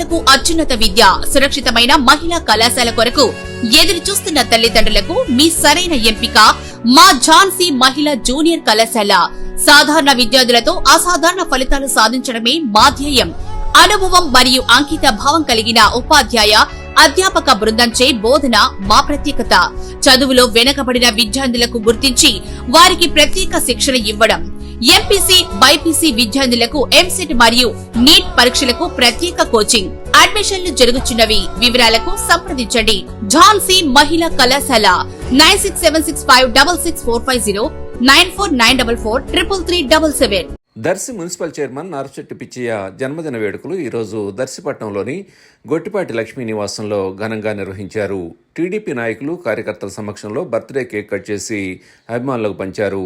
మహిళలకు అత్యున్నత విద్య, సురక్షితమైన మహిళా కళాశాల కొరకు ఎదురు చూస్తున్న తల్లిదండ్రులకు మీ సరైన ఎంపిక మా ఝాన్సీ మహిళా జూనియర్ కళాశాల. సాధారణ విద్యార్థులతో అసాధారణ ఫలితాలు సాధించడమే మా ధ్యేయం. అనుభవం మరియు అంకిత భావం కలిగిన ఉపాధ్యాయ, అధ్యాపక బృందంచే బోధన మా ప్రత్యేకత. చదువులో వెనుకబడిన విద్యార్థులకు గుర్తించి వారికి ప్రత్యేక శిక్షణ ఇవ్వడం. ఎంపీసీ, బైపీసీ విద్యార్థులకు ఎంసెట్ మరియు నీట్ పరీక్షలకు ప్రత్యేక కోచింగ్. అడ్మిషన్లు జరుగుతున్నవి. వివరాలకు సంప్రదించండి. ఝాన్సీ మహిళా కళాశాల 9676566450 9494433377. దర్శి మున్సిపల్ చైర్మన్ నార్చెట్టి పిచ్చయ్య జన్మదిన వేడుకలు ఈరోజు దర్శిపట్నంలోని గొట్టిపాటి లక్ష్మీ నివాసంలో ఘనంగా నిర్వహించారు. టీడీపీ నాయకులు, కార్యకర్తల సమక్షంలో బర్త్డే కేక్ కట్ చేసి అభిమానులకు పంచారు.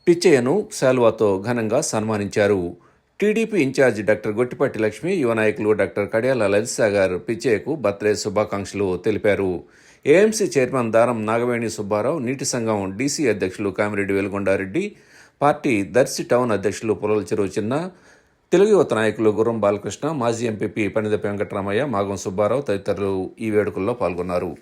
పిచ్చయ్యను శాలువాతో ఘనంగా సన్మానించారు. TDP in charge doctor Gottipati Lakshmi, యువ నాయకులు డాక్టర్ కడియాల లలిత సాగర్ పిచ్చయ్యకు బర్త్డే శుభాకాంక్షలు తెలిపారు. ఏఎంసీ చైర్మన్ దారం నాగవేణి సుబ్బారావు, నీటి సంఘం డీసీ అధ్యక్షులు కామిరెడ్డి వెలుగొండారెడ్డి, పార్టీ దర్శి టౌన్ అధ్యక్షులు పొలల చెరువు చిన్న, తెలుగు యువత నాయకులు గుర్రం బాలకృష్ణ, మాజీ ఎంపీపీ పనిదపి వెంకటరామయ్య, మాగం సుబ్బారావు తదితరులు ఈ వేడుకల్లో పాల్గొన్నారు.